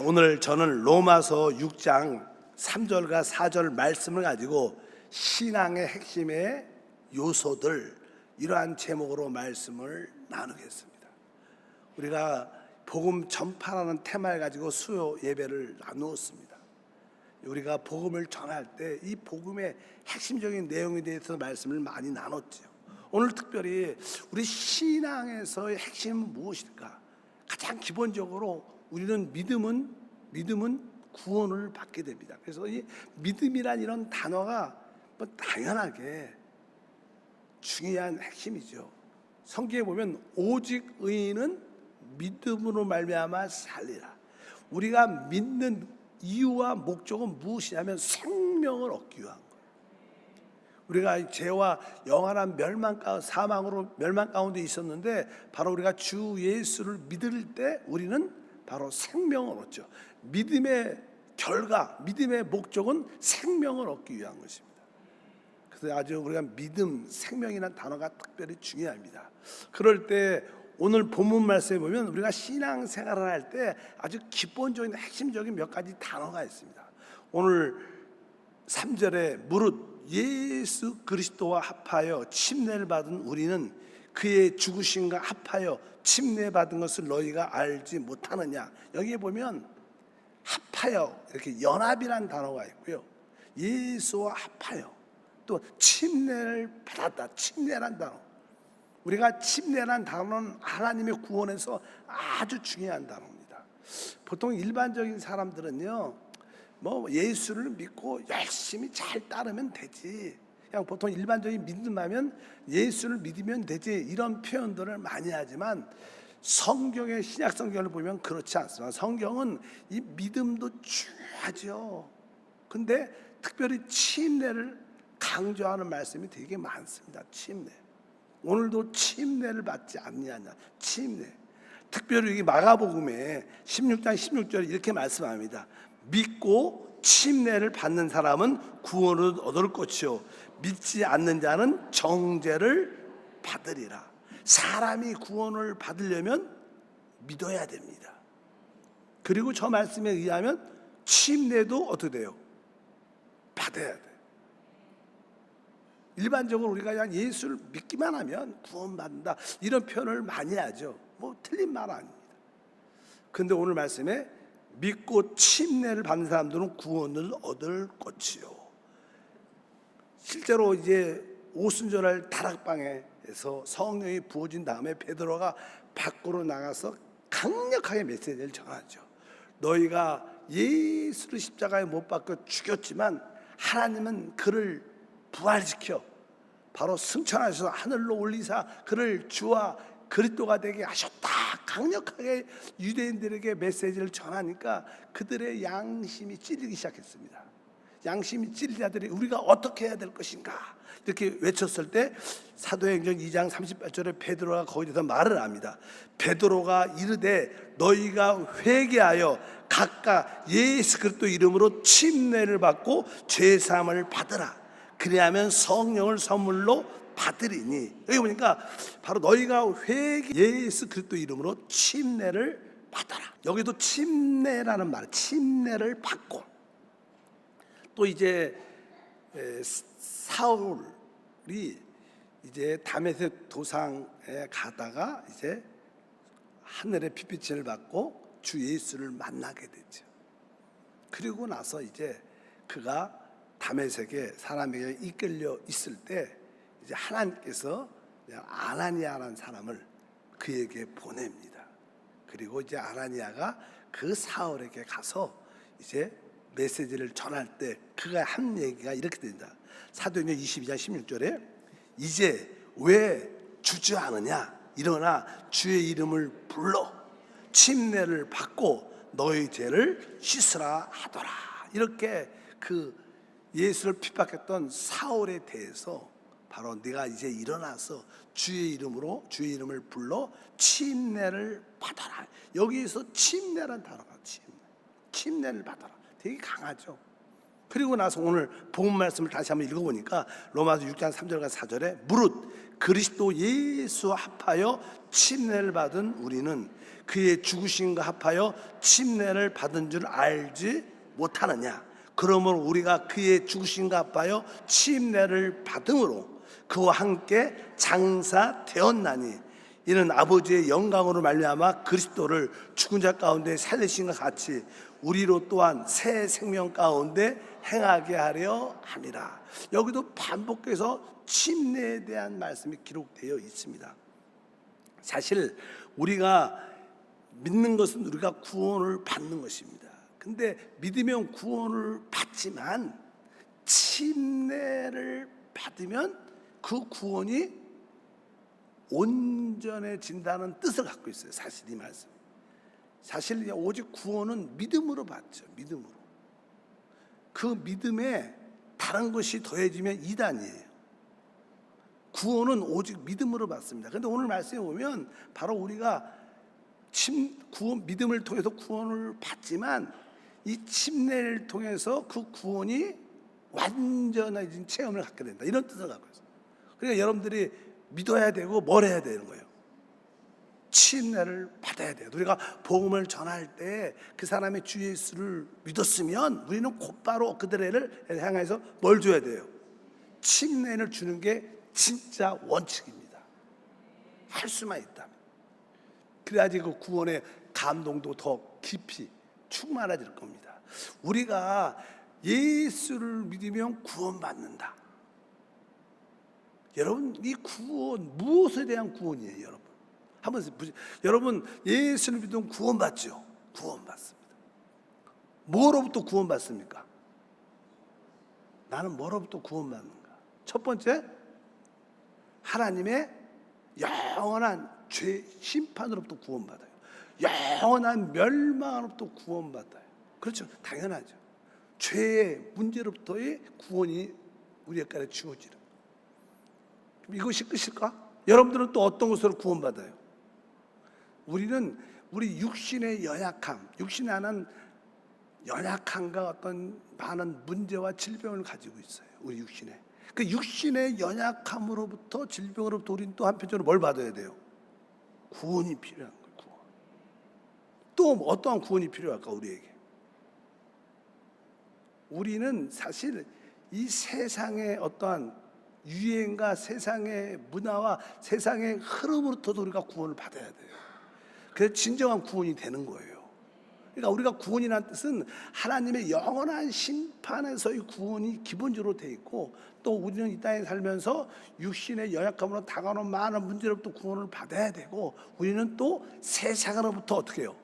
오늘 저는 로마서 6장 3절과 4절 말씀을 가지고 신앙의 핵심의 요소들, 이러한 제목으로 말씀을 나누겠습니다. 우리가 복음 전파라는 테마를 가지고 수요 예배를 나누었습니다. 우리가 복음을 전할 때 이 복음의 핵심적인 내용에 대해서 말씀을 많이 나눴죠. 오늘 특별히 우리 신앙에서의 핵심은 무엇일까? 가장 기본적으로 우리는 믿음은 구원을 받게 됩니다. 그래서 이 믿음이란 이런 단어가 뭐 당연하게 중요한 핵심이죠. 성경에 보면 오직 의인은 믿음으로 말미암아 살리라. 우리가 믿는 이유와 목적은 무엇이냐면 생명을 얻기 위한 거예요. 우리가 죄와 영원한 사망으로 멸망 가운데 있었는데 바로 우리가 주 예수를 믿을 때 우리는 바로 생명을 얻죠. 믿음의 결과, 믿음의 목적은 생명을 얻기 위한 것입니다. 그래서 아주 우리가 믿음, 생명이라는 단어가 특별히 중요합니다. 그럴 때 오늘 본문 말씀에 보면 우리가 신앙생활을 할 때 아주 기본적인 핵심적인 몇 가지 단어가 있습니다. 오늘 3절에 무릇 예수 그리스도와 합하여 침례를 받은 우리는 그의 죽으심과 합하여 침례받은 것을 너희가 알지 못하느냐. 여기에 보면 합하여 이렇게 연합이라는 단어가 있고요, 예수와 합하여 또 침례를 받았다. 침례란 단어, 우리가 침례란 단어는 하나님의 구원에서 아주 중요한 단어입니다. 보통 일반적인 사람들은요, 뭐 예수를 믿고 열심히 잘 따르면 되지, 그냥 보통 일반적인 믿음하면 예수를 믿으면 되지, 이런 표현들을 많이 하지만 성경의 신약 성경을 보면 그렇지 않습니다. 성경은 이 믿음도 중요하죠. 근데 특별히 침례를 강조하는 말씀이 되게 많습니다. 침례. 오늘도 침례를 받지 않느냐. 침례. 특별히 여기 마가복음에 16장 16절에 이렇게 말씀합니다. 믿고 침례를 받는 사람은 구원을 얻을 것이요 믿지 않는 자는 정죄를 받으리라. 사람이 구원을 받으려면 믿어야 됩니다. 그리고 저 말씀에 의하면 침례도 어떻게 돼요? 받아야 돼요. 일반적으로 우리가 그냥 예수를 믿기만 하면 구원받는다, 이런 표현을 많이 하죠. 뭐 틀린 말 아닙니다. 근데 오늘 말씀에 믿고 침례를 받는 사람들은 구원을 얻을 것이요. 실제로 이제 오순절날 다락방에서 성령이 부어진 다음에 베드로가 밖으로 나가서 강력하게 메시지를 전하죠. 너희가 예수를 십자가에 못 박혀 죽였지만 하나님은 그를 부활시켜 바로 승천하셔서 하늘로 올리사 그를 주와 그리스도가 되게 하셨다. 강력하게 유대인들에게 메시지를 전하니까 그들의 양심이 찔리기 시작했습니다. 양심이 찔린 자들이 우리가 어떻게 해야 될 것인가 이렇게 외쳤을 때 사도행전 2장 38절에 베드로가 거기서 말을 합니다. 베드로가 이르되 너희가 회개하여 각각 예수 그리스도 이름으로 침례를 받고 죄사함을 받으라. 그리하면 성령을 선물로 받으리니. 여기 보니까 바로 너희가 예수 그리스도 이름으로 침례를 받아라. 여기도 침례라는 말, 침례를 받고 또 이제 사울이 이제 다메섹 도상에 가다가 이제 하늘의 빛빛을 받고 주 예수를 만나게 되죠. 그리고 나서 이제 그가 다메섹에 사람에게 이끌려 있을 때 이제 하나님께서 아나니아라는 사람을 그에게 보냅니다. 그리고 이제 아나니아가 그 사울에게 가서 이제 메시지를 전할 때 그가 한 얘기가 이렇게 된다. 사도행전 22장 16절에 이제 왜 주저하느냐, 일어나 주의 이름을 불러 침례를 받고 너희 죄를 씻으라 하더라. 이렇게 그 예수를 핍박했던 사울에 대해서 바로 네가 이제 일어나서 주의 이름을 불러 침례를 받아라. 여기에서 침례라는 단어가 침례를 받아라. 되게 강하죠. 그리고 나서 오늘 복음 말씀을 다시 한번 읽어보니까 로마서 6장 3절과 4절에 무릇 그리스도 예수와 합하여 침례를 받은 우리는 그의 죽으심과 합하여 침례를 받은 줄 알지 못하느냐. 그러므로 우리가 그의 죽으심과 합하여 침례를 받음으로 그와 함께 장사되었나니 이는 아버지의 영광으로 말미암아 그리스도를 죽은 자 가운데 살리신과 같이 우리로 또한 새 생명 가운데 행하게 하려 함이라. 여기도 반복해서 침례에 대한 말씀이 기록되어 있습니다. 사실 우리가 믿는 것은 우리가 구원을 받는 것입니다. 근데 믿으면 구원을 받지만 침례를 받으면 그 구원이 온전해진다는 뜻을 갖고 있어요. 사실 이 말씀. 사실 오직 구원은 믿음으로 받죠. 믿음으로. 그 믿음에 다른 것이 더해지면 이단이에요. 구원은 오직 믿음으로 받습니다. 그런데 오늘 말씀에 보면 바로 우리가 구원, 믿음을 통해서 구원을 받지만 이 침례를 통해서 그 구원이 완전해진 체험을 갖게 된다. 이런 뜻을 갖고 있어요. 그러니까 여러분들이 믿어야 되고 뭘 해야 되는 거예요? 침례를 받아야 돼요. 우리가 복음을 전할 때 그 사람의 주 예수를 믿었으면 우리는 곧바로 그들을 향해서 뭘 줘야 돼요? 침례를 주는 게 진짜 원칙입니다. 할 수만 있다면. 그래야지 그 구원의 감동도 더 깊이 충만해질 겁니다. 우리가 예수를 믿으면 구원받는다. 여러분, 이 구원 무엇에 대한 구원이에요, 여러분? 한번 보세요. 여러분, 예수를 믿으면 구원받죠? 구원받습니다. 뭐로부터 구원받습니까? 나는 뭐로부터 구원받는가? 첫 번째, 하나님의 영원한 죄 심판으로부터 구원받아요. 영원한 멸망으로부터 구원받아요. 그렇죠? 당연하죠. 죄의 문제로부터의 구원이 우리에게 주어지는. 이것이 끝일까? 여러분들은 또 어떤 것으로 구원받아요? 우리는 우리 육신의 연약함, 육신에 하는 연약함과 어떤 많은 문제와 질병을 가지고 있어요. 우리 육신에. 그 육신의 연약함으로부터 질병으로부터 우리는 또 한편으로 뭘 받아야 돼요? 구원이 필요한 거예요. 구원. 또 어떠한 구원이 필요할까 우리에게? 우리는 사실 이 세상의 어떠한 유행과 세상의 문화와 세상의 흐름으로부터도 우리가 구원을 받아야 돼요. 그래서 진정한 구원이 되는 거예요. 그러니까 우리가 구원이라는 뜻은 하나님의 영원한 심판에서의 구원이 기본적으로 돼 있고, 또 우리는 이 땅에 살면서 육신의 연약함으로 다가오는 많은 문제로부터 구원을 받아야 되고, 우리는 또 세상으로부터 어떻게 해요?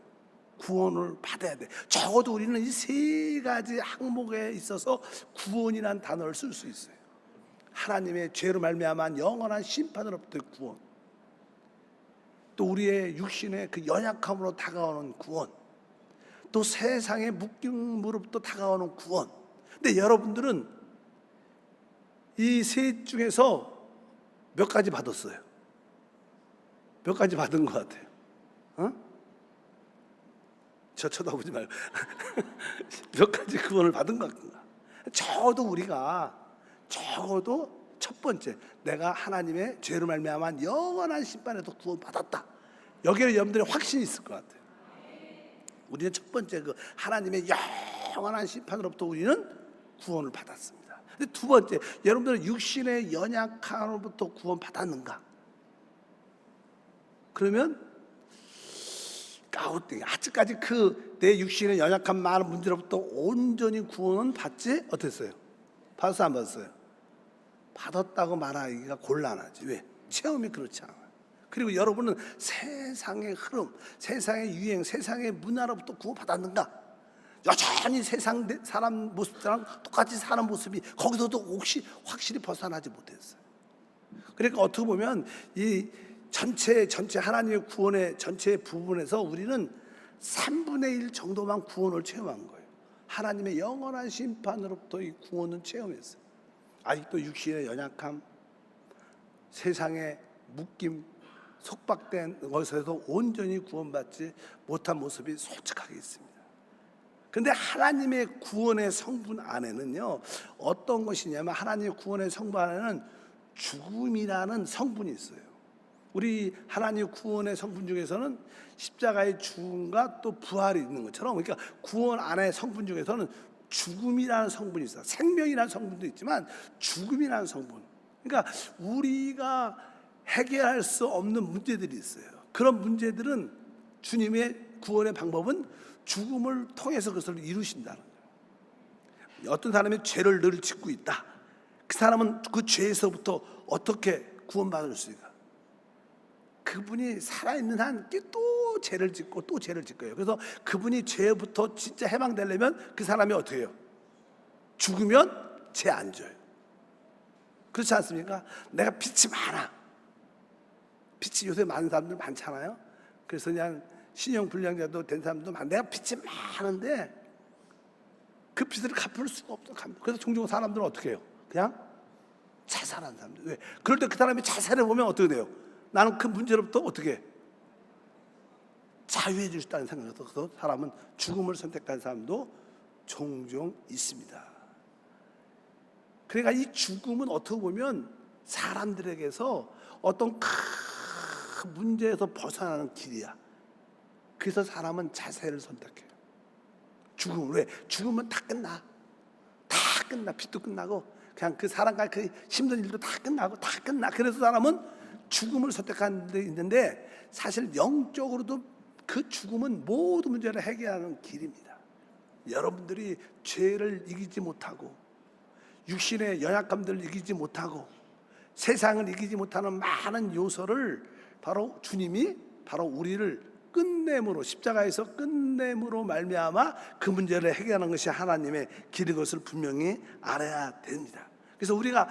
구원을 받아야 돼. 적어도 우리는 이 세 가지 항목에 있어서 구원이라는 단어를 쓸 수 있어요. 하나님의 죄로 말미암아 영원한 심판으로부터의 구원, 또 우리의 육신의 그 연약함으로 다가오는 구원, 또 세상의 묶임으로부터 다가오는 구원. 근데 여러분들은 이 셋 중에서 몇 가지 받았어요? 몇 가지 받은 것 같아요? 어? 저 쳐다보지 말고 몇 가지 구원을 받은 것 같은가? 적어도 첫 번째, 내가 하나님의 죄로 말미암아 영원한 심판에서 구원받았다. 여기에 여러분들의 확신이 있을 것 같아요. 우리는 첫 번째 그 하나님의 영원한 심판으로부터 우리는 구원을 받았습니다. 근데 두 번째, 여러분들은 육신의 연약함으로부터 구원받았는가? 그러면 가우띵, 아직까지 그 내 육신의 연약한 많은 문제로부터 온전히 구원은 받지 어땠어요? 받았어요, 안 받았어요? 받았다고 말하기가 곤란하지. 왜? 체험이 그렇지 않아요. 그리고 여러분은 세상의 흐름, 세상의 유행, 세상의 문화로부터 구원받았는가? 여전히 세상 사람 모습처럼 똑같이 사는 모습이 거기서도 혹시 확실히 벗어나지 못했어요. 그러니까 어떻게 보면 이 전체 하나님의 구원의 전체 부분에서 우리는 3분의 1 정도만 구원을 체험한 거예요. 하나님의 영원한 심판으로부터 이 구원은 체험했어요. 아직도 육신의 연약함, 세상의 묶임, 속박된 것에서 온전히 구원받지 못한 모습이 솔직하게 있습니다. 그런데 하나님의 구원의 성분 안에는요, 어떤 것이냐면 하나님의 구원의 성분 안에는 죽음이라는 성분이 있어요. 우리 하나님 구원의 성분 중에서는 십자가의 죽음과 또 부활이 있는 것처럼, 그러니까 구원 안에 성분 중에서는 죽음이라는 성분이 있어요. 생명이라는 성분도 있지만 죽음이라는 성분. 그러니까 우리가 해결할 수 없는 문제들이 있어요. 그런 문제들은 주님의 구원의 방법은 죽음을 통해서 그것을 이루신다는 거예요. 어떤 사람이 죄를 늘 짓고 있다. 그 사람은 그 죄에서부터 어떻게 구원받을 수 있을까? 그분이 살아있는 한 또 죄를 짓고 또 죄를 짓 거예요. 그래서 그분이 죄부터 진짜 해방되려면 그 사람이 어떻게 해요? 죽으면 죄 안 져요. 그렇지 않습니까? 내가 빚이 많아. 빚이 요새 많은 사람들 많잖아요. 그래서 그냥 신용불량자도 된 사람도 많아. 내가 빚이 많은데 그 빚을 갚을 수가 없어. 그래서 종종 사람들은 어떻게 해요? 그냥 자살하는 사람들. 왜? 그럴 때 그 사람이 자살해 보면 어떻게 돼요? 나는 그 문제로부터 어떻게 자유해 줄 수 있다는 생각을 해서 사람은 죽음을 선택한 사람도 종종 있습니다. 그러니까 이 죽음은 어떻게 보면 사람들에게서 어떤 큰 문제에서 벗어나는 길이야. 그래서 사람은 자살을 선택해요. 죽음은 왜? 죽으면 다 끝나. 다 끝나. 빚도 끝나고 그냥 그 사람과 그 힘든 일도 다 끝나고 다 끝나. 그래서 사람은 죽음을 선택하는 데 있는데 사실 영적으로도 그 죽음은 모든 문제를 해결하는 길입니다. 여러분들이 죄를 이기지 못하고 육신의 연약함들을 이기지 못하고 세상을 이기지 못하는 많은 요소를 바로 주님이 바로 우리를 끝냄으로 십자가에서 끝냄으로 말미암아 그 문제를 해결하는 것이 하나님의 길인 것을 분명히 알아야 됩니다. 그래서 우리가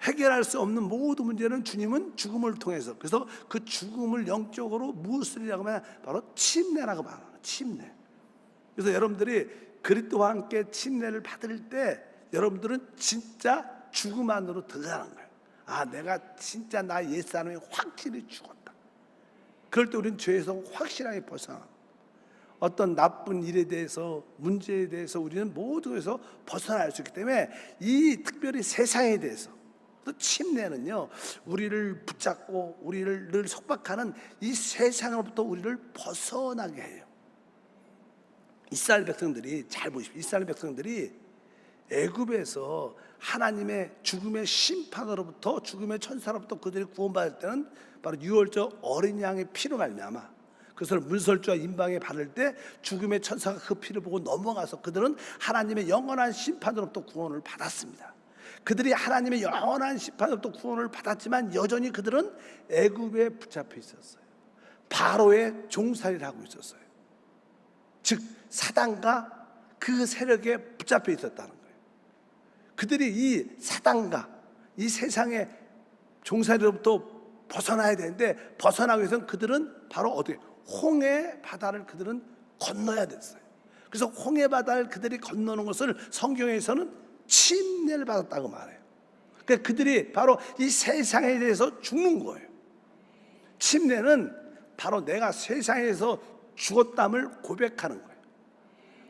해결할 수 없는 모든 문제는 주님은 죽음을 통해서, 그래서 그 죽음을 영적으로 무엇이라고 하면 바로 침례라고 말하는 거예요. 침례. 그래서 여러분들이 그리스도와 함께 침례를 받을 때 여러분들은 진짜 죽음 안으로 들어가는 거예요. 아, 내가 진짜 나 옛사람이 확실히 죽었다. 그럴 때 우리는 죄에서 확실하게 벗어나. 어떤 나쁜 일에 대해서, 문제에 대해서 우리는 모두에서 벗어날 수 있기 때문에 이 특별히 세상에 대해서 또 침례는요, 우리를 붙잡고 우리를 늘 속박하는 이 세상으로부터 우리를 벗어나게 해요. 이스라엘 백성들이, 잘 보십시오. 이스라엘 백성들이 애굽에서 하나님의 죽음의 심판으로부터, 죽음의 천사로부터 그들이 구원받을 때는 바로 유월절 어린 양의 피로 말미암아 그것을 문설주와 임방에 바를 때 죽음의 천사가 그 피를 보고 넘어가서 그들은 하나님의 영원한 심판으로부터 구원을 받았습니다. 그들이 하나님의 영원한 심판으로부터 구원을 받았지만 여전히 그들은 애굽에 붙잡혀 있었어요. 바로의 종살이를 하고 있었어요. 즉 사단과 그 세력에 붙잡혀 있었다는 거예요. 그들이 이 사단과 이 세상의 종살이로부터 벗어나야 되는데 벗어나기 위해서는 그들은 바로 어떻게 홍해 바다를 그들은 건너야 됐어요. 그래서 홍해 바다를 그들이 건너는 것을 성경에서는 침례를 받았다고 말해요. 그러니까 그들이 바로 이 세상에 대해서 죽는 거예요. 침례는 바로 내가 세상에서 죽었담을 고백하는 거예요.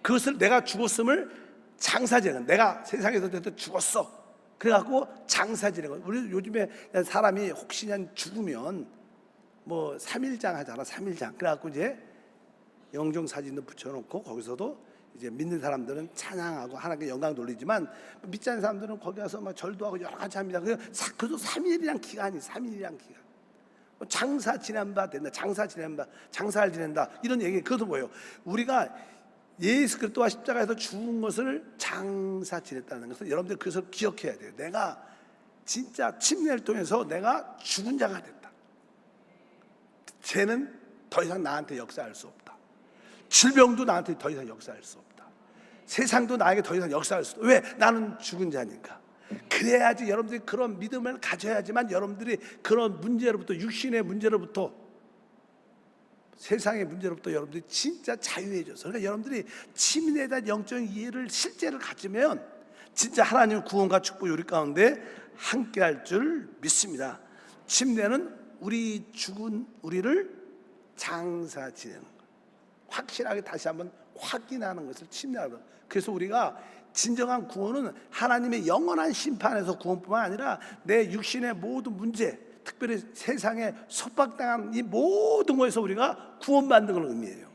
그것을 내가 죽었음을 장사지는, 내가 세상에서 죽었어. 그래갖고 장사지는 거예요. 우리 요즘에 사람이 혹시 그냥 죽으면 뭐 3일장 하잖아. 3일장. 그래갖고 이제 영정 사진도 붙여놓고 거기서도 이제 믿는 사람들은 찬양하고 하나님께 영광 돌리지만 믿지 않는 사람들은 거기 가서 막 절도 하고 여러 가지 합니다. 그래서 3일이란 기간이 3일이란 기간. 장사 지낸 바 된다. 장사 지낸 바, 장사를 지낸다. 이런 얘기. 그것도 뭐예요? 우리가 예수 그리스도와 십자가에서 죽은 것을 장사 지냈다는 것을 여러분들 그것을 기억해야 돼요. 내가 진짜 침례를 통해서 내가 죽은 자가 됐다. 죄는 더 이상 나한테 역사할 수 없다. 질병도 나한테 더 이상 역사할 수 없다. 세상도 나에게 더 이상 역사할 수 없다. 왜? 나는 죽은 자니까. 그래야지 여러분들이 그런 믿음을 가져야지만 여러분들이 그런 문제로부터, 육신의 문제로부터, 세상의 문제로부터 여러분들이 진짜 자유해져서, 그러니까 여러분들이 침례에 대한 영적인 이해를 실제를 가지면 진짜 하나님 구원과 축복 우리 가운데 함께 할 줄 믿습니다. 침례는 우리 죽은 우리를 장사 지내는 거예요. 확실하게 다시 한번 확인하는 것을 침례하는 거예요. 그래서 우리가 진정한 구원은 하나님의 영원한 심판에서 구원뿐만 아니라 내 육신의 모든 문제, 특별히 세상에 속박당한 이 모든 것에서 우리가 구원받는 걸 의미해요.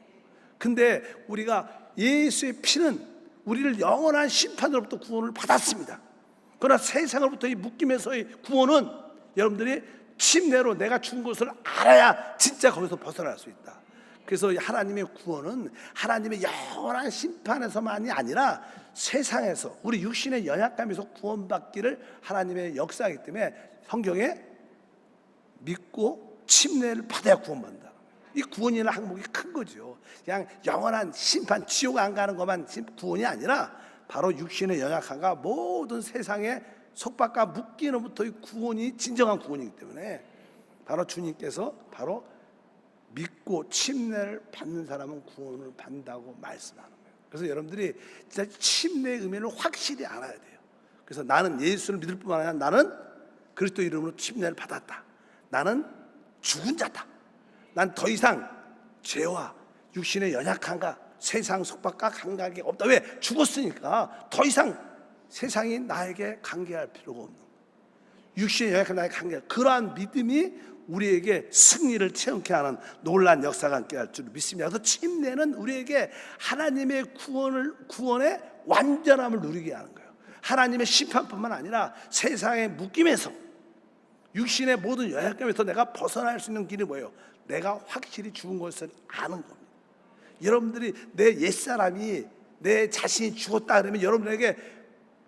근데 우리가 예수의 피는 우리를 영원한 심판으로부터 구원을 받았습니다. 그러나 세상으로부터 이 묶임에서의 구원은 여러분들이 침례로 내가 죽은 것을 알아야 진짜 거기서 벗어날 수 있다. 그래서 하나님의 구원은 하나님의 영원한 심판에서만이 아니라 세상에서 우리 육신의 연약함에서 구원받기를 하나님의 역사이기 때문에 성경에 믿고 침례를 받아야 구원받는다. 이 구원이라는 항목이 큰 거죠. 그냥 영원한 심판, 지옥 안 가는 것만 구원이 아니라 바로 육신의 연약함과 모든 세상의 속박과 묶이는부터의 구원이 진정한 구원이기 때문에 바로 주님께서 바로 믿고 침례를 받는 사람은 구원을 받는다고 말씀하는 거예요. 그래서 여러분들이 진짜 침례의 의미를 확실히 알아야 돼요. 그래서 나는 예수를 믿을 뿐만 아니라 나는 그리스도 이름으로 침례를 받았다. 나는 죽은 자다. 난 더 이상 죄와 육신의 연약함과 세상 속박과 감각이 없다. 왜? 죽었으니까 더 이상 세상이 나에게 관계할 필요가 없는 거예요. 육신의 연약함 나에게 관계할 그러한 믿음이 우리에게 승리를 체험케 하는 놀라운 역사가 함께 할 줄 믿습니다. 그래서 침례는 우리에게 하나님의 구원의 완전함을 누리게 하는 거예요. 하나님의 심판뿐만 아니라 세상의 묶임에서 육신의 모든 연약함에서 내가 벗어날 수 있는 길이 뭐예요? 내가 확실히 죽은 것을 아는 겁니다. 여러분들이 내 옛사람이 내 자신이 죽었다 그러면 여러분에게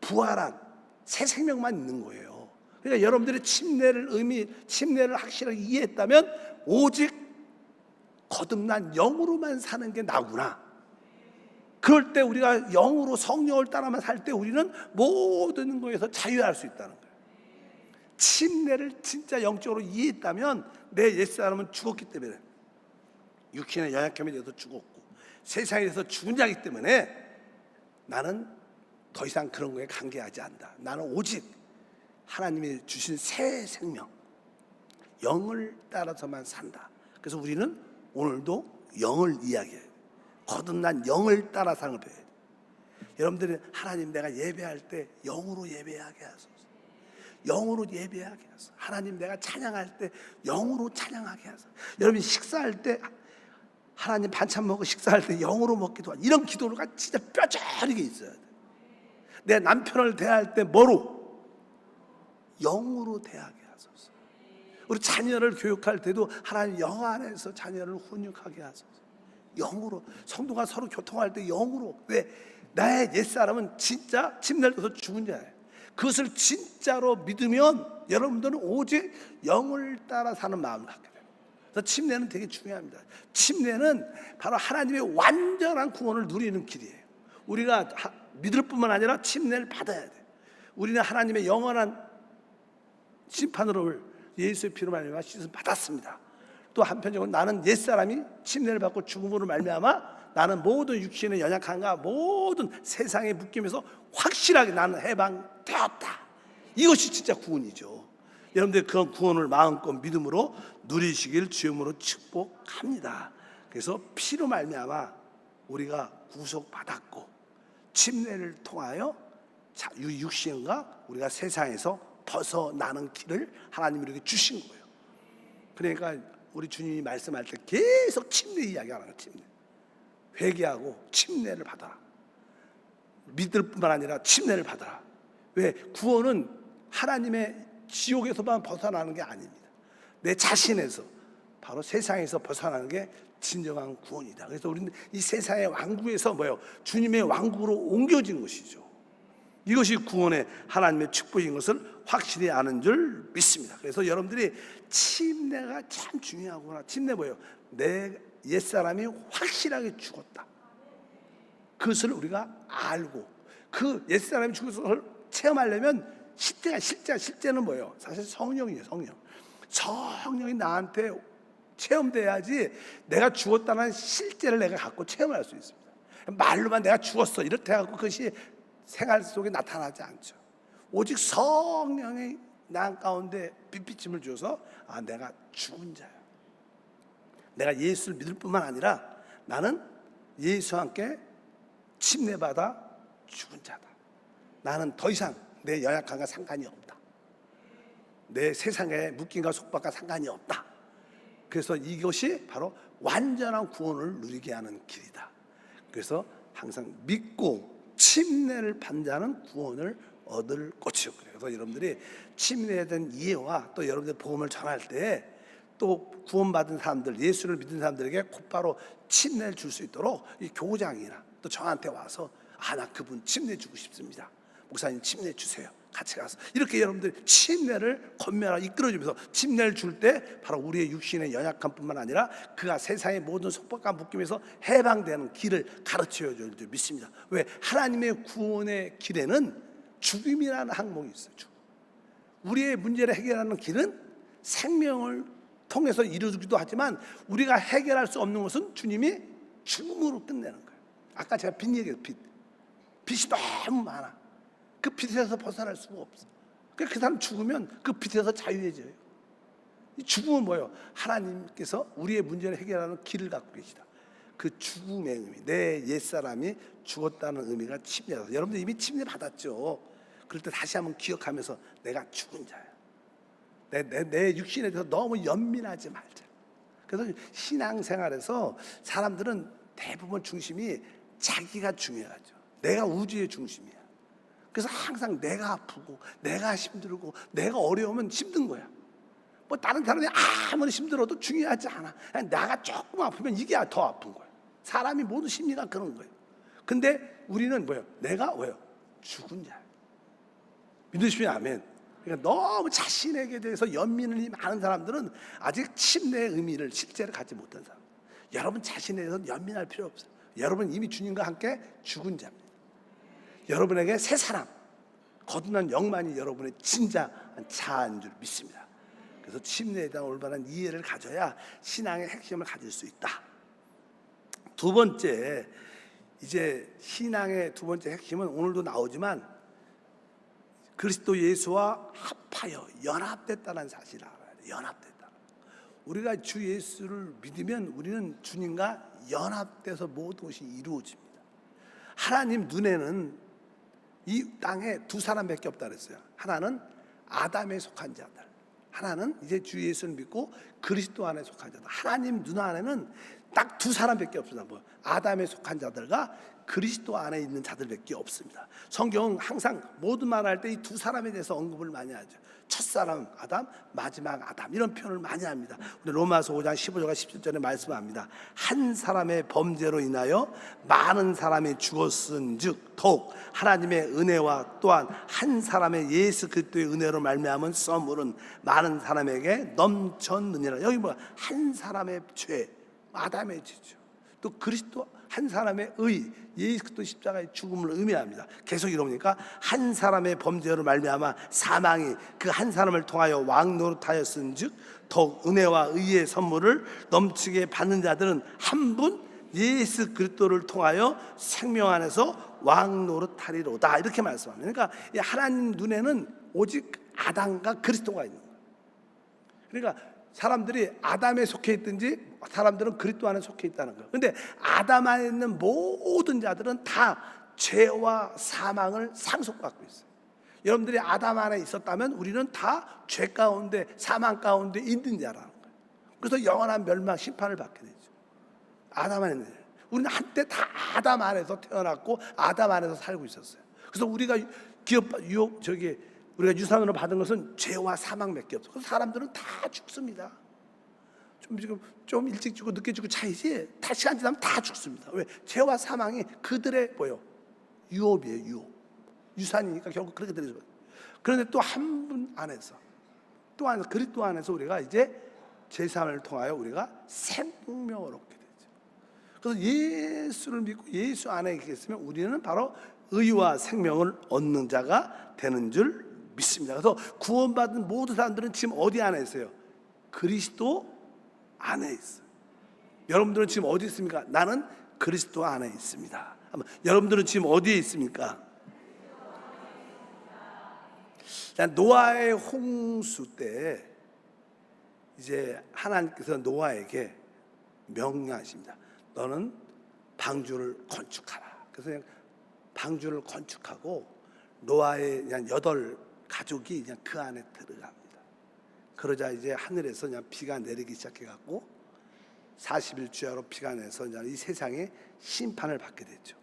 부활한 새 생명만 있는 거예요. 그러니까 여러분들이 침례를 확실하게 이해했다면 오직 거듭난 영으로만 사는 게 나구나. 그럴 때 우리가 영으로 성령을 따라만 살 때 우리는 모든 것에서 자유할 수 있다는 거예요. 침례를 진짜 영적으로 이해했다면 내 옛사람은 죽었기 때문에 육신의 연약함에 대해서 죽었고 세상에 대해서 죽은 자이기 때문에 나는 더 이상 그런 거에 관계하지 않는다. 나는 오직 하나님이 주신 새 생명 영을 따라서만 산다. 그래서 우리는 오늘도 영을 이야기해요. 거듭난 영을 따라 사는 걸 배워야 돼요. 여러분들이 하나님 내가 예배할 때 영으로 예배하게 하소서. 영으로 예배하게 하소서. 하나님 내가 찬양할 때 영으로 찬양하게 하소서. 여러분이 식사할 때 하나님 반찬 먹고 식사할 때 영으로 먹기도 하고 이런 기도가 진짜 뼈저리게 있어야 돼. 내 남편을 대할 때 뭐로? 영으로 대하게 하소서. 우리 자녀를 교육할 때도 하나님 영 안에서 자녀를 훈육하게 하소서. 영으로. 성도가 서로 교통할 때 영으로. 왜? 나의 옛사람은 진짜 침례를 줘서 죽은 자예요. 그것을 진짜로 믿으면 여러분들은 오직 영을 따라 사는 마음을 갖게 돼요. 그래서 침례는 되게 중요합니다. 침례는 바로 하나님의 완전한 구원을 누리는 길이에요. 우리가 믿을 뿐만 아니라 침례를 받아야 돼요. 우리는 하나님의 영원한 심판으로 예수의 피로 말미암아 씻음 받았습니다. 또 한편적으로 나는 옛사람이 침례를 받고 죽음으로 말미암아 나는 모든 육신의 연약함과 모든 세상의 묶임에서 확실하게 나는 해방되었다. 이것이 진짜 구원이죠. 여러분들 그 구원을 마음껏 믿음으로 누리시길 주님으로 축복합니다. 그래서 피로 말미암아 우리가 구속받았고 침례를 통하여 육신과 우리가 세상에서 벗어나는 길을 하나님이 이렇게 주신 거예요. 그러니까 우리 주님이 말씀할 때 계속 침례 이야기하는 거예요. 침례. 회개하고 침례를 받아라. 믿을 뿐만 아니라 침례를 받아라. 왜? 구원은 하나님의 지옥에서만 벗어나는 게 아닙니다. 내 자신에서 바로 세상에서 벗어나는 게 진정한 구원이다. 그래서 우리는 이 세상의 왕국에서 뭐예요? 주님의 왕국으로 옮겨진 것이죠. 이것이 구원의 하나님의 축복인 것을 확실히 아는 줄 믿습니다. 그래서 여러분들이 침례가 참 중요하구나. 침례 뭐예요? 내 옛사람이 확실하게 죽었다. 그것을 우리가 알고 그 옛사람이 죽은 것을 체험하려면 실제는 뭐예요? 사실 성령이에요. 성령이 나한테 체험돼야지 내가 죽었다는 실제를 내가 갖고 체험할 수 있습니다. 말로만 내가 죽었어 이렇게 해갖고 그것이 생활 속에 나타나지 않죠. 오직 성령이 나 가운데 빛비침을 주어서 내가 죽은 자야. 내가 예수를 믿을 뿐만 아니라 나는 예수와 함께 침례받아 죽은 자다. 나는 더 이상 내 연약함과 상관이 없다. 내 세상에 묶임과 속박과 상관이 없다. 그래서 이것이 바로 완전한 구원을 누리게 하는 길이다. 그래서 항상 믿고 침례를 받는 자는 구원을 얻을 것이요. 그래서 여러분들이 침례에 대한 이해와 또 여러분들 복음을 전할 때 또 구원받은 사람들, 예수를 믿는 사람들에게 곧바로 침례를 줄 수 있도록 이 교장이나 또 저한테 와서 나 그분 침례 주고 싶습니다. 목사님 침례 주세요. 같이 가서 이렇게 여러분들 침례를 건면하고 이끌어주면서 침례를 줄 때 바로 우리의 육신의 연약함뿐만 아니라 그가 세상의 모든 속박과 묶임에서 해방되는 길을 가르쳐야 줄 줄 믿습니다. 왜? 하나님의 구원의 길에는 죽음이라는 항목이 있어요. 죽음. 우리의 문제를 해결하는 길은 생명을 통해서 이루기도 하지만 우리가 해결할 수 없는 것은 주님이 죽음으로 끝내는 거예요. 아까 제가 빚 얘기했어요. 빚이 너무 많아. 그 빚에서 벗어날 수가 없어. 그 사람 죽으면 그 빚에서 자유해져요. 이 죽음은 뭐예요? 하나님께서 우리의 문제를 해결하는 길을 갖고 계시다. 그 죽음의 의미, 내 옛사람이 죽었다는 의미가 침례다. 여러분들 이미 침례 받았죠. 그럴 때 다시 한번 기억하면서 내가 죽은 자야. 내 육신에 대해서 너무 연민하지 말자. 그래서 신앙생활에서 사람들은 대부분 중심이 자기가 중요하죠. 내가 우주의 중심이야. 그래서 항상 내가 아프고 내가 힘들고 내가 어려우면 힘든 거야. 뭐 다른 사람이 아무리 힘들어도 중요하지 않아. 나가 조금 아프면 이게 더 아픈 거야. 사람이 모두 심리가 그런 거예요. 근데 우리는 뭐예요? 내가 왜요? 죽은 자야. 믿으시면 아멘. 그러니까 너무 자신에게 대해서 연민이 많은 사람들은 아직 침례의 의미를 실제로 갖지 못한 사람. 여러분 자신에 대해서 연민할 필요 없어요. 여러분 이미 주님과 함께 죽은 자입니다. 여러분에게 새 사람, 거듭난 영만이 여러분의 진짜한 자아인 줄 믿습니다. 그래서 침례에 대한 올바른 이해를 가져야 신앙의 핵심을 가질 수 있다. 두 번째, 이제 신앙의 두 번째 핵심은 오늘도 나오지만 그리스도 예수와 합하여 연합됐다는 사실을 알아야 돼요. 연합됐다. 우리가 주 예수를 믿으면 우리는 주님과 연합돼서 모든 것이 이루어집니다. 하나님 눈에는 이 땅에 두 사람밖에 없다 그랬어요. 하나는 아담에 속한 자들, 하나는 이제 주 예수를 믿고 그리스도 안에 속한 자들. 하나님 눈 안에는 딱 두 사람밖에 없습니다. 뭐 아담에 속한 자들과 그리스도 안에 있는 자들밖에 없습니다. 성경은 항상 모든 말할 때 이 두 사람에 대해서 언급을 많이 하죠. 첫사람 아담, 마지막 아담, 이런 표현을 많이 합니다. 우리 로마서 5장 15절과 17절에 말씀합니다. 한 사람의 범죄로 인하여 많은 사람이 죽었은즉 더욱 하나님의 은혜와 또한 한 사람의 예수 그리스도의 은혜로 말미암은 선물은 많은 사람에게 넘쳤느니라. 여기 뭐야? 한 사람의 죄, 아담의 죄죠. 또 그리스도 한 사람의 의, 예수 그리스도 십자가의 죽음을 의미합니다. 계속 이러니까 한 사람의 범죄로 말미암아 사망이 그 한 사람을 통하여 왕노릇하였은즉 더욱 은혜와 의의 선물을 넘치게 받는 자들은 한 분 예수 그리스도를 통하여 생명 안에서 왕노릇하리로다. 이렇게 말씀합니다. 그러니까 하나님 눈에는 오직 아담과 그리스도가 있는 거예요. 그러니까 사람들이 아담에 속해 있든지 사람들은 그리스도 안에 속해 있다는 거예요. 그런데 아담 안에 있는 모든 자들은 다 죄와 사망을 상속받고 있어요. 여러분들이 아담 안에 있었다면 우리는 다 죄 가운데 사망 가운데 있는 자라는 거예요. 그래서 영원한 멸망 심판을 받게 되죠. 아담 안에 있는 자. 우리는 한때 다 아담 안에서 태어났고 아담 안에서 살고 있었어요. 그래서 우리가 우리가 유산으로 받은 것은 죄와 사망밖에 없어. 그래서 사람들은 다 죽습니다. 좀 일찍 죽고 늦게 죽고 차이지. 다 시간 지나면 다 죽습니다. 왜? 죄와 사망이 그들의 뭐요? 유업이에요. 유업. 유산이니까 결국 그렇게 되죠. 그런데 또 한 분 안에서 그리스도 안에서 우리가 이제 제사를 통하여 우리가 생명을 얻게 되죠. 그래서 예수를 믿고 예수 안에 있겠으면 우리는 바로 의와 생명을 얻는 자가 되는 줄 믿습니다. 그래서 구원받은 모든 사람들은 지금 어디 안에 있어요? 그리스도 안에 있어요. 여러분들은 지금 어디 있습니까? 나는 그리스도 안에 있습니다. 여러분들은 지금 어디에 있습니까? 노아의 홍수 때 이제 하나님께서 노아에게 명령하십니다. 너는 방주를 건축하라. 그래서 그냥 방주를 건축하고 노아의 그냥 8 가족이 그냥 그 안에 들어갑니다. 그러자 이제 하늘에서 그냥 비가 내리기 시작해갖고 40일 주야로 비가 내서 이제 이 세상에 심판을 받게 됐죠.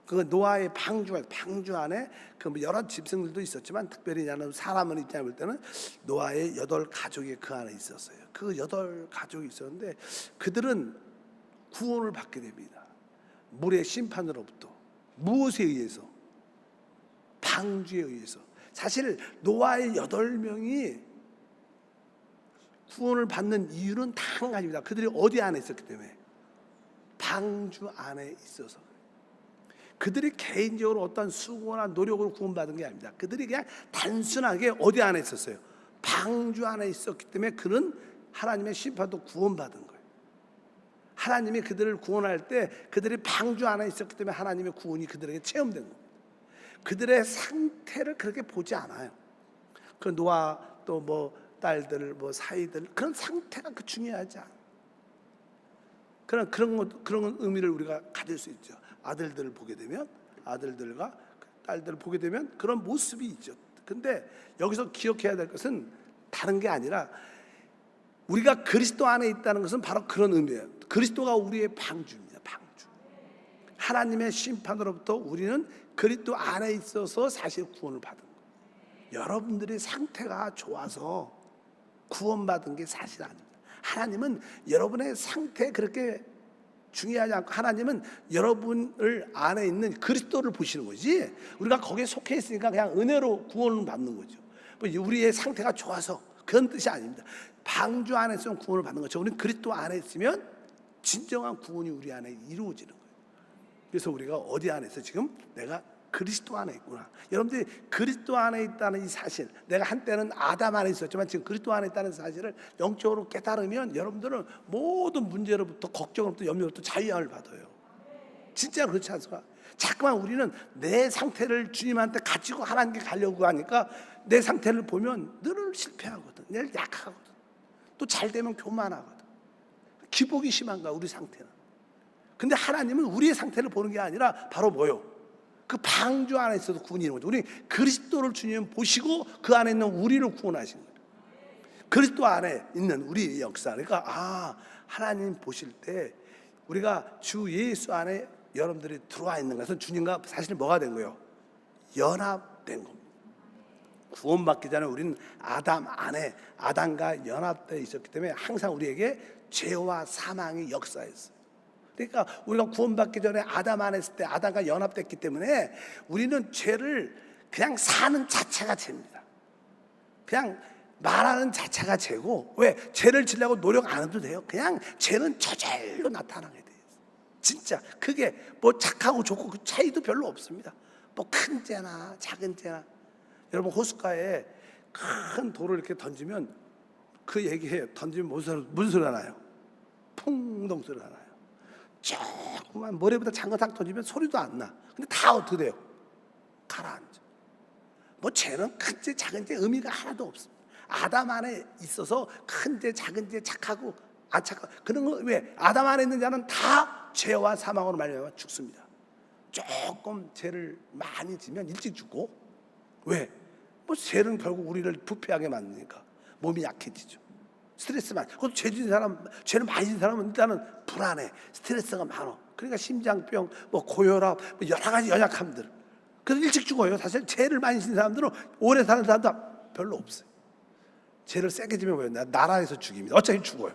그 노아의 방주 안에 그 여러 짐승들도 있었지만 특별히 나는 사람을 입장에 볼 때는 노아의 8가족이 그 안에 있었어요. 그 8가족이 있었는데 그들은 구원을 받게 됩니다. 물의 심판으로부터. 무엇에 의해서? 방주에 의해서. 사실 노아의 8명이 구원을 받는 이유는 다 한 가지입니다. 그들이 어디 안에 있었기 때문에? 방주 안에 있어서. 그들이 개인적으로 어떤 수고나 노력으로 구원받은 게 아닙니다. 그들이 그냥 단순하게 어디 안에 있었어요? 방주 안에 있었기 때문에 그는 하나님의 심판도 구원받은 거예요. 하나님이 그들을 구원할 때 그들이 방주 안에 있었기 때문에 하나님의 구원이 그들에게 체험된 겁니다. 그들의 상태를 그렇게 보지 않아요. 그 노아 또 뭐 딸들 뭐 사이들 그런 상태가 그 중요하지 않아요. 그런 의미를 우리가 가질 수 있죠. 아들들을 보게 되면 아들들과 딸들을 보게 되면 그런 모습이 있죠. 근데 여기서 기억해야 될 것은 다른 게 아니라 우리가 그리스도 안에 있다는 것은 바로 그런 의미예요. 그리스도가 우리의 방주입니다. 방주. 하나님의 심판으로부터 우리는 그리스도 안에 있어서 사실 구원을 받은 거예요. 여러분들의 상태가 좋아서 구원받은 게 사실 아닙니다. 하나님은 여러분의 상태 그렇게 중요하지 않고 하나님은 여러분을 안에 있는 그리스도를 보시는 거지 우리가 거기에 속해 있으니까 그냥 은혜로 구원을 받는 거죠. 우리의 상태가 좋아서 그런 뜻이 아닙니다. 방주 안에서 구원을 받는 거죠. 우리는 그리스도 안에 있으면 진정한 구원이 우리 안에 이루어지는 거예요. 그래서 우리가 어디 안에서 지금 내가 그리스도 안에 있구나. 여러분들이 그리스도 안에 있다는 이 사실, 내가 한때는 아담 안에 있었지만 지금 그리스도 안에 있다는 사실을 영적으로 깨달으면 여러분들은 모든 문제로부터 걱정으로부터 염려로부터 자유함을 받아요. 진짜 그렇지 않습니까? 자꾸만 우리는 내 상태를 주님한테 가지고 하나님께 가려고 하니까 내 상태를 보면 늘 실패하거든. 늘 약하거든. 또 잘 되면 교만하거든. 기복이 심한 거야 우리 상태는. 근데 하나님은 우리의 상태를 보는 게 아니라 바로 뭐요? 그 방주 안에 있어서 구원이 이루어진 거죠. 우리 그리스도를 주님 보시고 그 안에 있는 우리를 구원하신 거예요. 그리스도 안에 있는 우리의 역사. 그러니까 하나님 보실 때 우리가 주 예수 안에 여러분들이 들어와 있는 것은 주님과 사실 뭐가 된 거예요? 연합된 겁니다. 구원받기 전에 우리는 아담 안에 아담과 연합되어 있었기 때문에 항상 우리에게 죄와 사망이 역사했어요. 그러니까 우리가 구원받기 전에 아담 안에 있을 때 아담과 연합됐기 때문에 우리는 죄를 그냥 사는 자체가 죄입니다. 그냥 말하는 자체가 죄고, 왜? 죄를 지려고 노력 안 해도 돼요. 그냥 죄는 저절로 나타나게 돼요. 진짜 그게 뭐 착하고 좋고 그 차이도 별로 없습니다. 뭐 큰 죄나 작은 죄나. 여러분 호숫가에 큰 돌을 이렇게 던지면 그 얘기해요. 던지면 무슨 소리가 나요? 풍덩 소리가 나요. 조금만 머리보다 장거 딱 던지면 소리도 안 나. 근데 다 어떻게 돼요? 가라앉아. 뭐 죄는 큰 죄 작은 죄 의미가 하나도 없습니다. 아담 안에 있어서 큰 죄 작은 죄 착하고 안 착하고 그런 거 왜? 아담 안에 있는 자는 다 죄와 사망으로 말미암아 죽습니다. 조금 죄를 많이 지면 일찍 죽고, 왜? 뭐 죄는 결국 우리를 부패하게 만드니까 몸이 약해지죠. 스트레스 많아. 그것도 죄 지은 사람, 죄를 많이 지은 사람은 일단은 불안해. 스트레스가 많아. 그러니까 심장병, 뭐 고혈압, 뭐 여러 가지 연약함들. 그래서 일찍 죽어요. 사실 죄를 많이 지은 사람들은 오래 사는 사람도 별로 없어요. 죄를 세게 지면 뭐예요? 나라에서 죽입니다. 어차피 죽어요.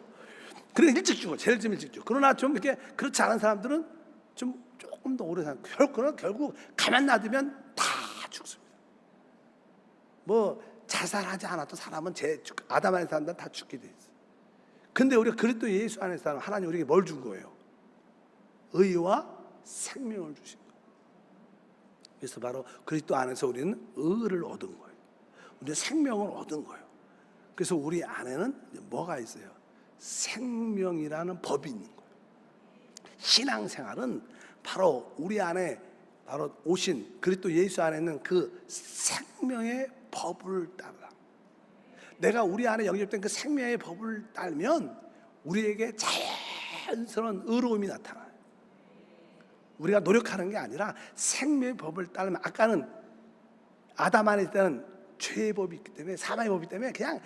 그러니까 일찍 죽어. 죄를 지면 일찍 죽어. 그러나 좀 이렇게 그렇지 않은 사람들은 좀 조금 더 오래 사는. 결국 가만 놔두면 다 죽습니다. 뭐 자살하지 않아도 사람은 아담 안에 사는 다 죽게 돼 있어요. 근데 우리가 그리스도 예수 안에 사는 하나님 우리에게 뭘 준 거예요? 의와 생명을 주신 거예요. 그래서 바로 그리스도 안에서 우리는 의를 얻은 거예요. 우리는 생명을 얻은 거예요. 그래서 우리 안에는 뭐가 있어요? 생명이라는 법이 있는 거예요. 신앙생활은 바로 우리 안에 바로 오신 그리스도 예수 안에 있는 그 생명의 법을 따라. 내가 우리 안에 영접된 그 생명의 법을 따르면 우리에게 자연스러운 의로움이 나타나요. 우리가 노력하는 게 아니라 생명의 법을 따르면, 아까는 아담 안에 있을 때는 죄의 법이 있기 때문에, 사망의 법이기 때문에 그냥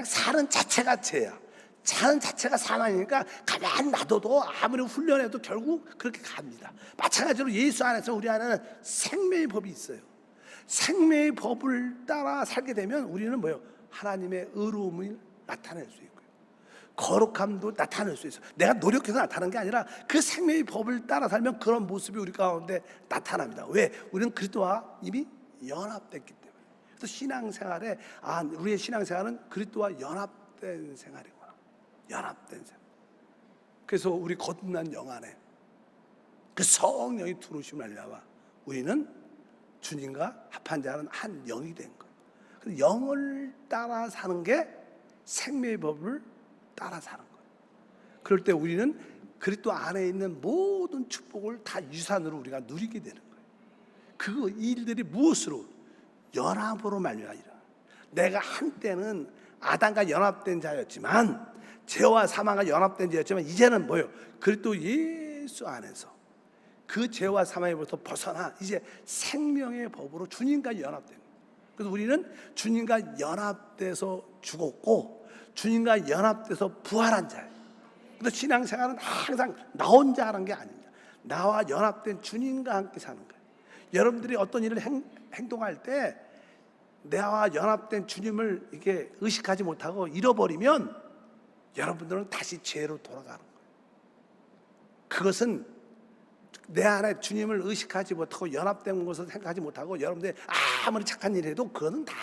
사는 자체가 죄야. 사는 자체가 사망이니까 가만히 놔둬도 아무리 훈련해도 결국 그렇게 갑니다. 마찬가지로 예수 안에서 우리 안에는 생명의 법이 있어요. 생명의 법을 따라 살게 되면 우리는 뭐예요? 하나님의 의로움을 나타낼 수 있고요, 거룩함도 나타낼 수 있어요. 내가 노력해서 나타나는 게 아니라 그 생명의 법을 따라 살면 그런 모습이 우리 가운데 나타납니다. 왜? 우리는 그리스도와 이미 연합됐기 때문에. 그래서 신앙생활에 우리의 신앙생활은 그리스도와 연합된 생활이구나. 연합된 생활. 그래서 우리 거듭난 영 안에 그 성령이 들어오심을 알려와 우리는 주님과 합한 자는 한 영이 된 거예요. 그래서 영을 따라 사는 게 생명의 법을 따라 사는 거예요. 그럴 때 우리는 그리스도 안에 있는 모든 축복을 다 유산으로 우리가 누리게 되는 거예요. 그 일들이 무엇으로? 연합으로 말미암아. 내가 한때는 아담과 연합된 자였지만, 죄와 사망과 연합된 자였지만, 이제는 뭐예요? 그리스도 예수 안에서 그 죄와 사망에부터 벗어나 이제 생명의 법으로 주님과 연합된 거예요. 그래서 우리는 주님과 연합돼서 죽었고 주님과 연합돼서 부활한 자예요. 그래서 신앙생활은 항상 나 혼자 하는 게 아닙니다. 나와 연합된 주님과 함께 사는 거예요. 여러분들이 어떤 일을 행동할 때 나와 연합된 주님을 이렇게 의식하지 못하고 잃어버리면 여러분들은 다시 죄로 돌아가는 거예요. 그것은 내 안에 주님을 의식하지 못하고 연합된 것을 생각하지 못하고 여러분들이 아무리 착한 일을 해도 그거는 다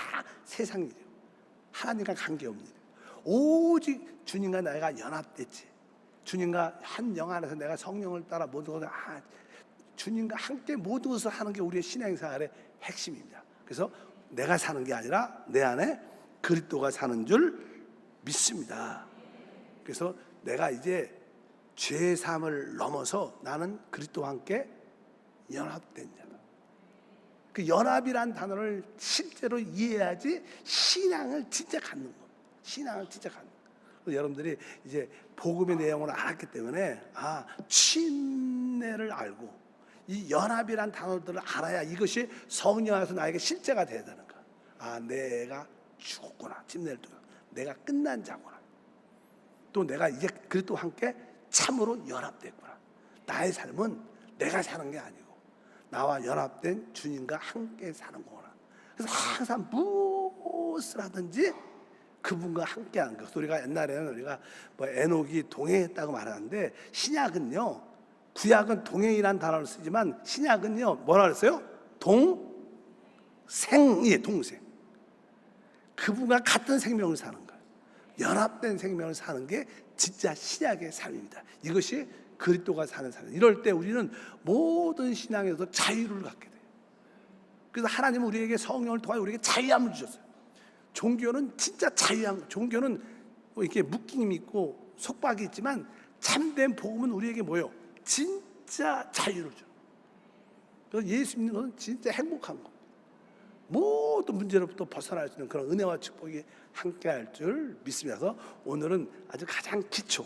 세상 일이에요. 하나님과 관계없는 일이에요. 오직 주님과 내가 연합됐지, 주님과 한 영 안에서 내가 성령을 따라 모든 것을 주님과 함께 모든 것을 하는 게 우리의 신앙생활의 핵심입니다. 그래서 내가 사는 게 아니라 내 안에 그리스도가 사는 줄 믿습니다. 그래서 내가 이제 죄의 삶을 넘어서 나는 그리스도와 함께 연합된 자다. 그 연합이란 단어를 실제로 이해해야지 신앙을 진짜 갖는 겁니다. 신앙을 진짜 갖는 거예요. 여러분들이 이제 복음의 내용을 알았기 때문에 침례를 알고 이 연합이란 단어들을 알아야 이것이 성령 안에서 나에게 실제가 돼야 되는 거야. 내가 죽었구나. 침례를 통해 내가 끝난 자구나. 또 내가 이제 그리스도와 함께 참으로 연합됐구나. 나의 삶은 내가 사는 게 아니고 나와 연합된 주님과 함께 사는 거구나. 그래서 항상 무엇을 하든지 그분과 함께 하는 거. 우리가 옛날에는 우리가 에녹이 동행했다고 말하는데, 신약은요, 구약은 동행이라는 단어를 쓰지만 신약은요 뭐라 그랬어요? 동생이에요. 동생. 그분과 같은 생명을 사는 거예요. 연합된 생명을 사는 게 진짜 신약의 삶입니다. 이것이 그리스도가 사는 삶. 이럴 때 우리는 모든 신앙에서 자유를 갖게 돼요. 그래서 하나님은 우리에게 성령을 통하여 우리에게 자유함을 주셨어요. 종교는 진짜 자유함. 종교는 뭐 이렇게 묶임이 있고 속박이 있지만 참된 복음은 우리에게 뭐예요? 진짜 자유를 줘요. 그래서 예수 믿는 것은 진짜 행복한 겁니다. 모든 문제로부터 벗어날 수 있는 그런 은혜와 축복이 함께할 줄 믿습니다. 그래서 오늘은 아주 가장 기초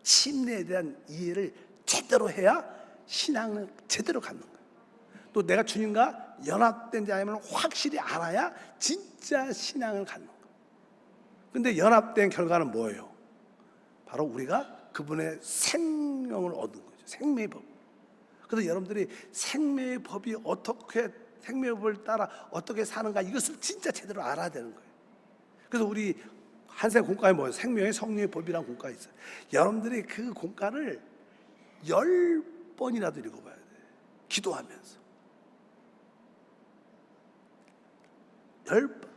침례에 대한 이해를 제대로 해야 신앙을 제대로 갖는 거예요. 또 내가 주님과 연합된 자임을 확실히 알아야 진짜 신앙을 갖는 거예요. 그런데 연합된 결과는 뭐예요? 바로 우리가 그분의 생명을 얻은 거죠. 생명의 법. 그래서 여러분들이 생명의 법이 어떻게, 생명의 법을 따라 어떻게 사는가, 이것을 진짜 제대로 알아야 되는 거예요. 그래서 우리 한세 공과에 뭐예요? 생명의 성령의 법이라는 공과가 있어요. 여러분들이 그 공과를 10번이라도 읽어봐야 돼요. 기도하면서 10번,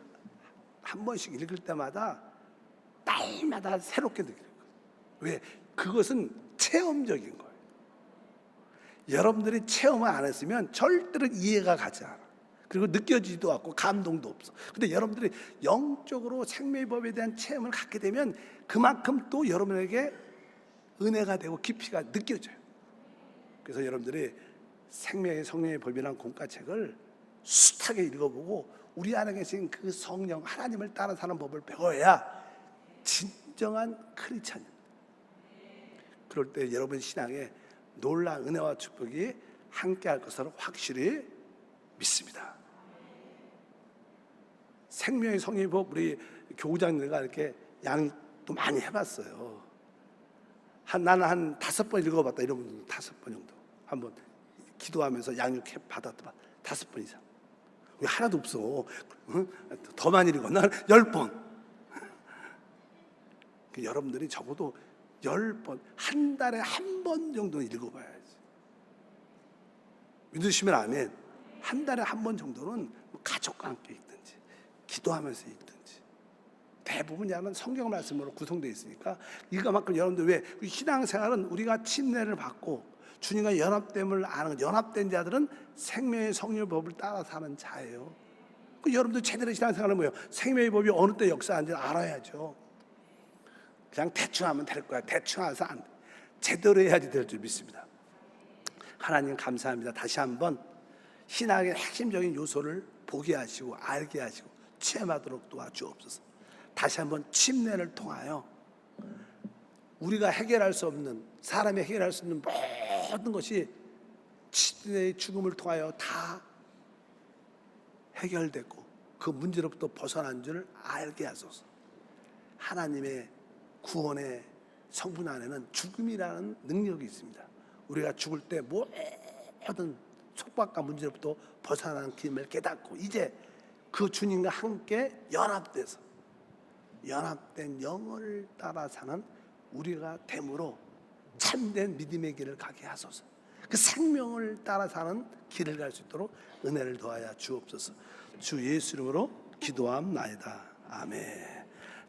한 번씩 읽을 때마다 날마다 새롭게 느끼는 거예요. 왜? 그것은 체험적인 거예요. 여러분들이 체험을 안 했으면 절대로 이해가 가지 않아. 그리고 느껴지지도 않고 감동도 없어. 근데 여러분들이 영적으로 생명의 법에 대한 체험을 갖게 되면 그만큼 또 여러분에게 은혜가 되고 깊이가 느껴져요. 그래서 여러분들이 생명의 성령의 법이라는 공과책을 숱하게 읽어보고 우리 안에 계신 그 성령 하나님을 따라 사는 법을 배워야 진정한 크리스찬입니다. 그럴 때 여러분 신앙에 놀라운 은혜와 축복이 함께할 것을 확실히 믿습니다. 생명의 성의법 우리 교우장님과 이렇게 양도 많이 해봤어요. 나는 한 5번 읽어봤다. 이런 분들 5번 정도 한번 기도하면서 양육 받았다. 5번 이상. 왜 하나도 없어? 응? 더 많이 읽어. 나는 10번. 여러분들이 적어도 10번, 한 달에 한 번 정도는 읽어봐야지. 믿으시면 아멘. 한 달에 한 번 정도는 가족과 함께 읽든지 기도하면서 읽든지. 대부분 야는 성경 말씀으로 구성되어 있으니까 이거만큼 여러분들 왜 신앙생활은 우리가 침례를 받고 주님과 연합됨을 아는, 연합된 자들은 생명의 성령법을 따라 사는 자예요. 여러분들 제대로 신앙생활은 뭐예요? 생명의 법이 어느 때 역사하는지 알아야죠. 그냥 대충 하면 될 거야. 대충 해서 안 돼. 제대로 해야지 될 줄 믿습니다. 하나님 감사합니다. 다시 한번 신앙의 핵심적인 요소를 보게 하시고 알게 하시고 체험하도록 도와주옵소서. 다시 한번 침례를 통하여 우리가 해결할 수 없는, 사람이 해결할 수 없는 모든 것이 침례의 죽음을 통하여 다 해결됐고 그 문제로부터 벗어난 줄 알게 하소서. 하나님의 구원의 성분 안에는 죽음이라는 능력이 있습니다. 우리가 죽을 때 모든 속박과 문제로부터 벗어나는 길을 깨닫고 이제 그 주님과 함께 연합돼서 연합된 영을 따라 사는 우리가 됨으로 참된 믿음의 길을 가게 하소서. 그 생명을 따라 사는 길을 갈 수 있도록 은혜를 더하여 주옵소서. 주 예수 이름으로 기도함나이다. 아멘.